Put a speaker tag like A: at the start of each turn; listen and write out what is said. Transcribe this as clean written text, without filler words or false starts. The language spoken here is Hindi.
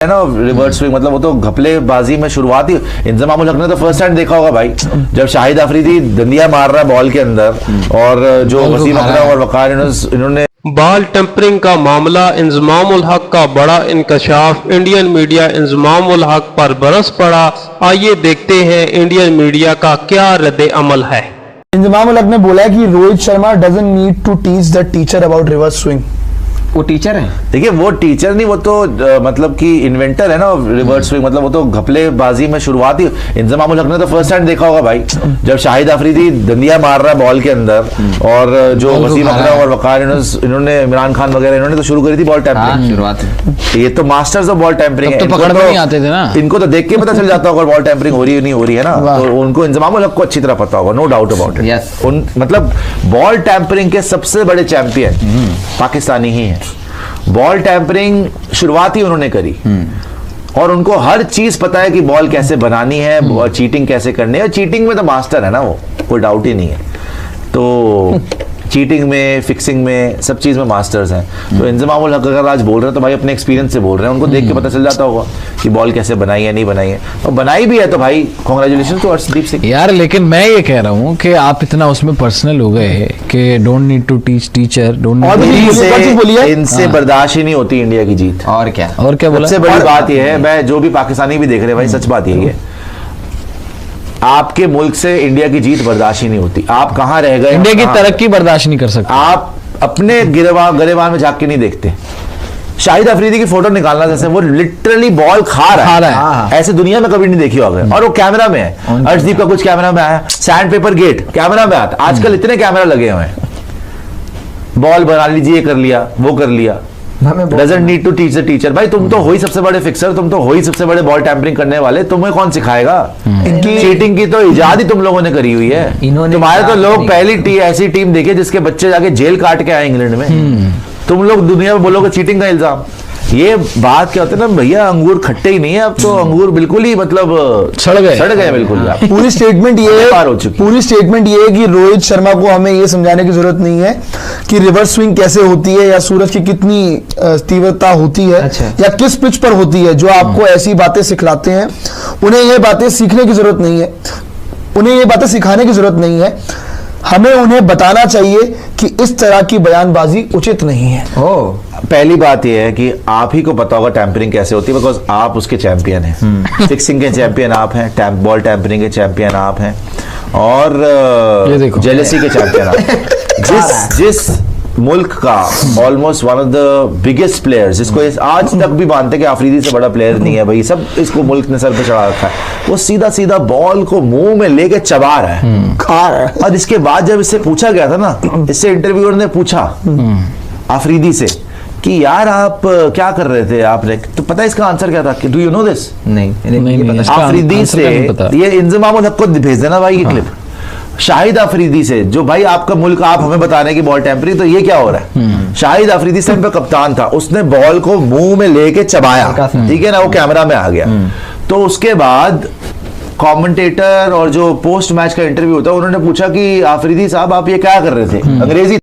A: है ना रिवर्स स्विंग, मतलब वो तो घपलेबाजी में शुरुआत ही इंजमामुल हक ने तो फर्स्ट हैंड देखा होगा भाई, जब शाहिद अफरीदी दंदिया मार रहा है बॉल के अंदर और जो वसीम अकरम और वकार इन्होंने
B: बॉल टेम्परिंग का मामला इंजमामुल हक का बड़ा इंकशाफ, इंडियन मीडिया इंजमामुल हक पर बरस पड़ा। आइए देखते हैं इंडियन मीडिया का क्या रद्द अमल है।
C: इंजमामुल हक ने बोला है कि Rohit Sharma doesn't need to teach the teacher about reverse swing.
D: वो टीचर है,
A: देखिए वो टीचर नहीं, वो तो मतलब कि इन्वेंटर है ना रिवर्स स्विंग, मतलब वो तो घपलेबाजी में शुरुआत ही इंजमामुल हक ने तो फर्स्ट हैंड देखा होगा भाई, जब शाहिद अफरीदी दंदिया मार रहा है बॉल के अंदर और जो वसीम अकरम और वकार इन्होंने इमरान खान वगैरह इन्होंने तो शुरू करी थी बॉल टैम्परिंग।
D: शुरुआत
A: ये तो मास्टर्स ऑफ बॉल टैम्परिंग है,
E: पकड़ में नहीं आते थे ना,
A: इनको तो देख के पता चल जाता होगा बॉल टैम्परिंग हो रही है नहीं हो रही है ना, तो उनको इंजमामुल हक को अच्छी तरह पता होगा, नो डाउट अबाउट इट। मतलब बॉल टैम्परिंग के सबसे बड़े चैंपियन पाकिस्तानी ही है। बॉल टैम्परिंग शुरुआत ही उन्होंने करी और उनको हर चीज पता है कि बॉल कैसे बनानी है, चीटिंग कैसे करनी है, चीटिंग में तो मास्टर है ना वो, कोई डाउट ही नहीं है। तो चीटिंग में, फिक्सिंग में, सब चीज में मास्टर्स हैं। तो इंजमामुल हक अगर आज बोल रहे हैं तो भाई अपने एक्सपीरियंस से बोल रहे हैं, उनको देख के पता चल जाता होगा कि बॉल कैसे बनाई है नहीं बनाई है, और बनाई भी है तो भाई कांग्रेचुलेशन टू अर्शदीप सिंह
E: यार। लेकिन मैं ये कह रहा हूँ कि आप इतना उसमें पर्सनल हो गए कि don't need to teach teacher, don't
A: इनसे बर्दाश्त ही नहीं होती इंडिया की जीत।
D: और क्या
E: बोला।
A: सबसे बड़ी बात यह है, मैं जो भी पाकिस्तानी भी देख रहे हैं भाई, सच बात यही है, आपके मुल्क से इंडिया की जीत बर्दाश्त ही नहीं होती। आप कहां रह गए,
E: इंडिया की तरक्की बर्दाश्त नहीं कर सकते।
A: आप अपने गिरेबान में झांक के नहीं देखते। शाहिद अफरीदी की फोटो निकालना, जैसे वो लिटरली बॉल खा रहा है, ऐसे दुनिया में कभी नहीं देखी होगा, और वो कैमरा में है। अर्शदीप का कुछ कैमरा में आया, सैंड पेपर गेट कैमरा में आता, आजकल इतने कैमरा लगे हुए हैं, बॉल बना लीजिए, कर लिया वो कर लिया, doesn't need to teach the teacher. भाई तुम तो हो ही सबसे बड़े फिक्सर, तुम तो हो ही सबसे बड़े बॉल टैम्परिंग करने वाले, तुम्हें कौन सिखाएगा? इनकी चीटिंग की तो इजाद ही तुम लोगों ने करी हुई है। तुम्हारे तो लोग पहली ऐसी टीम देखे जिसके बच्चे जाके जेल काट के आए इंग्लैंड में, तुम लोग दुनिया में बोलोगे चीटिंग का इल्जाम। ये बात क्या होता है ना भैया, अंगूर खट्टे ही नहीं है अब तो, अंगूर बिल्कुल ही मतलब सड़ गए बिल्कुल।
C: पूरी स्टेटमेंट ये है कि रोहित शर्मा को हमें ये समझाने की जरूरत नहीं है कि रिवर्स स्विंग कैसे होती है या सूरज की कितनी तीव्रता होती है, या किस पिच पर होती है। जो आपको ऐसी बातें सिखलाते हैं उन्हें ये बातें सीखने की जरूरत नहीं है, उन्हें ये बातें सिखाने की जरूरत नहीं है। हमें उन्हें बताना चाहिए कि इस तरह की बयानबाजी उचित नहीं है।
A: पहली बात यह है कि आप ही को पता होगा टैम्परिंग कैसे होती है, बिकॉज आप उसके चैंपियन हैं। फिक्सिंग के चैंपियन आप हैं, बॉल टैम्परिंग के चैंपियन आप हैं, और जेलसी के चैंपियन आप। जिस मुल्क का almost one of the biggest players, जिसको आज तक भी मानते कि अफरीदी से बड़ा प्लेयर नहीं है भाई, सब इसको मुल्क ने सर पे चढ़ा रखा है, वो सीधा सीधा बॉल को मुंह में लेके चबा रहा है, खा रहा है। और इसके बाद जब इससे पूछा गया था ना, इससे इंटरव्यूअर ने पूछा अफरीदी से कि यार आप क्या कर रहे थे आपने, तो पता है इसका आंसर क्या था? Do you know this?
E: नहीं
A: अफरीदी से, ये इंजमामुल हक को भेज देना भाई ये क्लिप, शाहिद अफरीदी से, जो भाई आपका मुल्क, आप हमें बता रहे हैं कि बॉल टैम्परिंग, तो ये क्या हो रहा है? शाहिद अफरीदी से कप्तान था, उसने बॉल को मुंह में लेके चबाया, ठीक है ना, वो कैमरा में आ गया। तो उसके बाद कमेंटेटर और जो पोस्ट मैच का इंटरव्यू होता है, उन्होंने पूछा कि अफरीदी साहब आप ये क्या कर रहे थे, अंग्रेजी